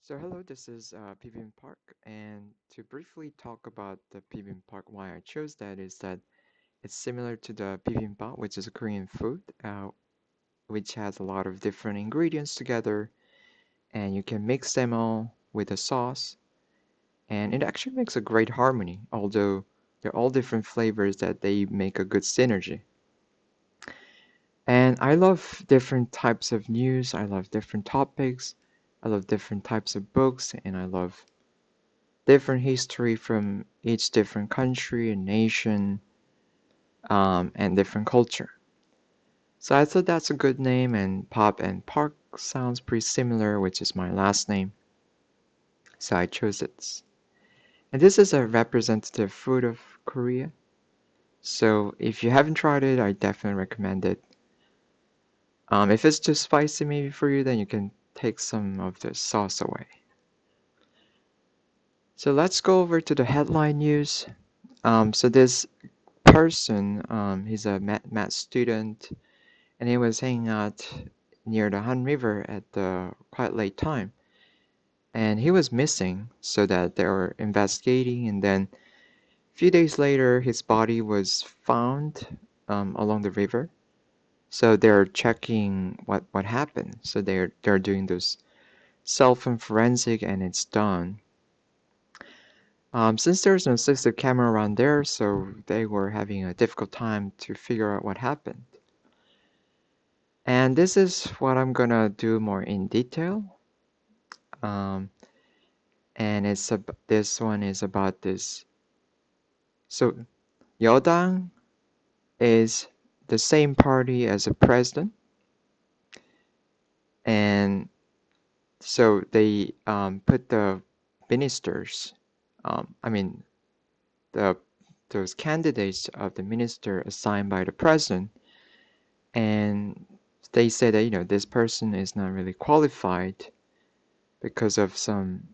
So hello, this is Park, and to briefly talk about the Park, why I chose that is that it's similar to the bibimbap, which is a Korean food, which has a lot of different ingredients together, and you can mix them all with a sauce, and it actually makes a great harmony, although they're all different flavors that they make a good synergy. And I love different types of news, I love different topics, I love different types of books, and I love different history from each different country and nation, and different culture. So I thought that's a good name, and Pop and Park sounds pretty similar, which is my last name. So I chose it. And this is a representative food of Korea. So if you haven't tried it, I definitely recommend it. If it's too spicy maybe for you, then you can take some of the sauce away. So let's go over to the headline news. So this person, he's a math student, and he was hanging out near the Han River at the quite late time. And he was missing, so that they were investigating. And then a few days later, his body was found along the river. So they're checking what happened. So they're doing this cell phone forensic, and it's done. Since there's no CCTV camera around there, so they were having a difficult time to figure out what happened. And this is what I'm gonna do more in detail. Um, and this one is about this. So Yodang is the same party as a president, and so they put the ministers, I mean the those candidates of the minister assigned by the president, and they say that this person is not really qualified because of some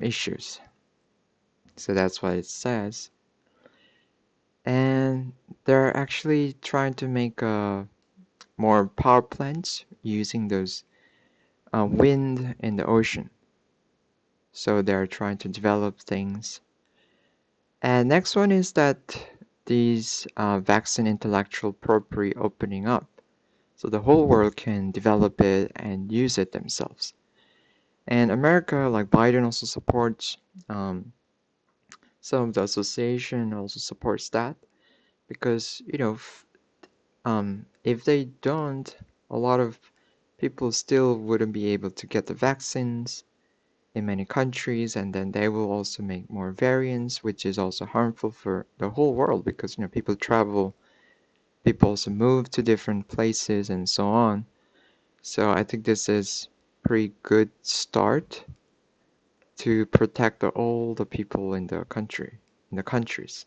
issues. So that's what it says. And they're actually trying to make more power plants using those wind in the ocean. So they're trying to develop things. And next one is that these vaccine intellectual property opening up. So the whole world can develop it and use it themselves. And America, like Biden, also supports, some of the association also supports that because if they don't, a lot of people still wouldn't be able to get the vaccines in many countries, and then they will also make more variants, which is also harmful for the whole world because people travel, people also move to different places, and so on. So I think this is pretty good start to protect all the people in the country, in the countries.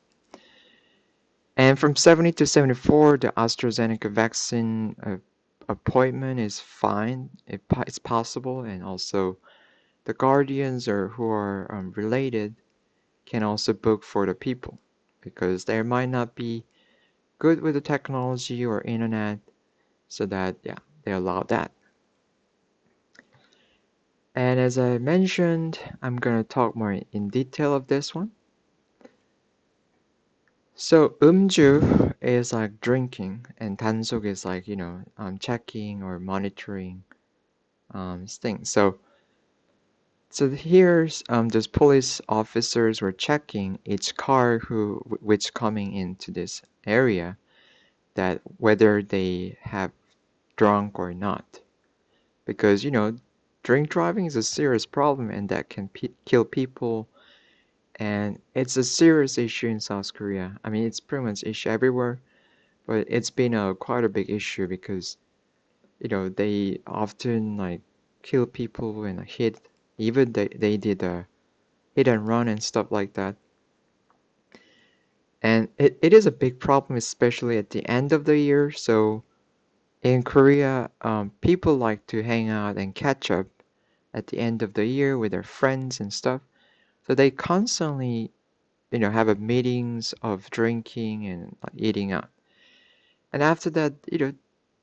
And from 70 to 74, the AstraZeneca vaccine appointment is fine. It's possible, and also the guardians or who are related can also book for the people because they might not be good with the technology or internet, so that yeah, they allow that. And as I mentioned, I'm gonna talk more in detail of this one. So 음주 is like drinking, and 단속 is like checking or monitoring things. So here's those police officers were checking each car which coming into this area, that whether they have drunk or not, because drink driving is a serious problem, and that can kill people, and it's a serious issue in South Korea. I mean, it's pretty much issue everywhere, but it's been a quite a big issue because they often like kill people and hit, even they did a hit and run and stuff like that. And it is a big problem, especially at the end of the year. So in Korea, people like to hang out and catch up at the end of the year with their friends and stuff. So they constantly, have a meetings of drinking and like, eating out. And after that,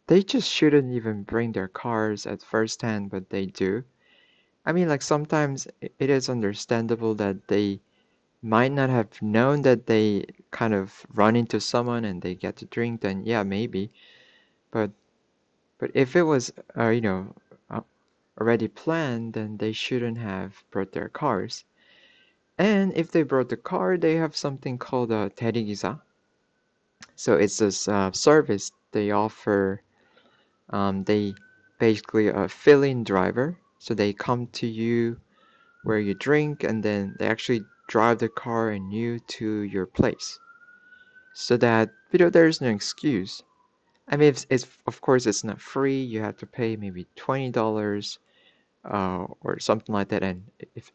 they just shouldn't even bring their cars at first hand, but they do. I mean, like sometimes it is understandable that they might not have known that they kind of run into someone and they get to drink, then yeah, maybe. But if it was, uh, already planned, then they shouldn't have brought their cars. And if they brought the car, they have something called a 대리기사. So it's this service they offer. They basically a fill-in driver. So they come to you where you drink, and then they actually drive the car and you to your place. So that there's no excuse. I mean, it's of course it's not free. You have to pay maybe $20 or something like that. And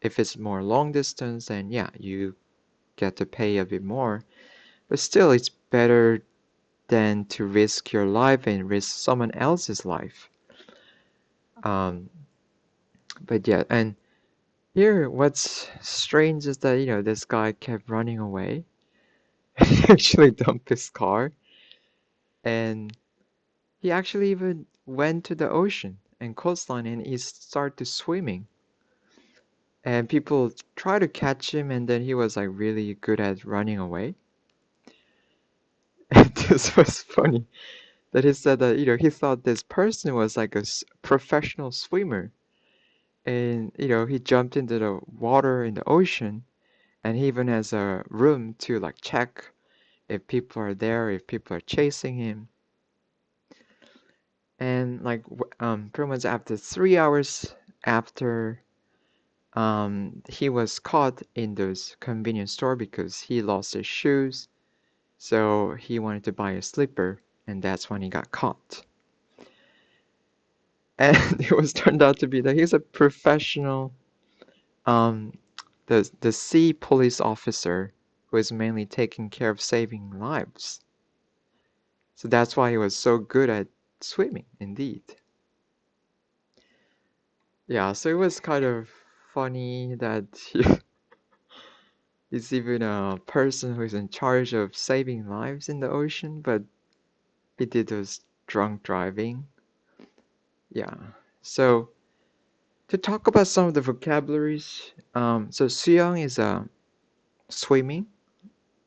if it's more long distance, then yeah, you get to pay a bit more. But still, it's better than to risk your life and risk someone else's life. Um, but yeah, and here, what's strange is that, this guy kept running away. He actually dumped his car, and he actually even went to the ocean and coastline and he started swimming. And people tried to catch him, and then he was like really good at running away. And this was funny that he said that, he thought this person was like a professional swimmer. And, he jumped into the water in the ocean, and he even has a room to like check if people are there, if people are chasing him. And like pretty much after 3 hours after he was caught in those convenience store because he lost his shoes, so he wanted to buy a slipper, and that's when he got caught. And it was turned out to be that he's a professional um the sea police officer who is mainly taking care of saving lives. So that's why he was so good at swimming, indeed. Yeah, so it was kind of funny that he's even a person who is in charge of saving lives in the ocean, but he did those drunk driving. Yeah. So to talk about some of the vocabularies, so 수영 is swimming,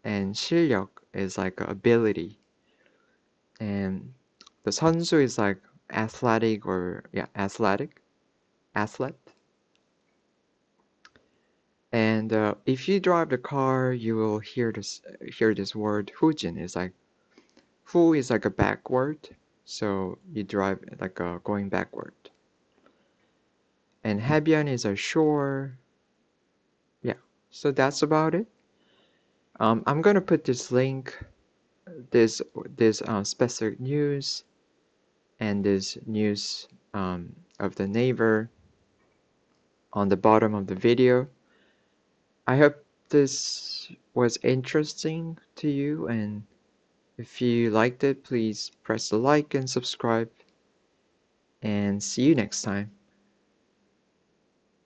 and 실력 is like ability, and the 선수 is like athletic or yeah, athletic, athlete. And if you drive the car, you will hear this word 후진 is like 후 is like a backward, so you drive like going backward. And 해변 is a shore. Yeah, so that's about it. I'm gonna put this link, this specific news, and this news of the neighbor on the bottom of the video. I hope this was interesting to you, and if you liked it, please press the like and subscribe, and see you next time.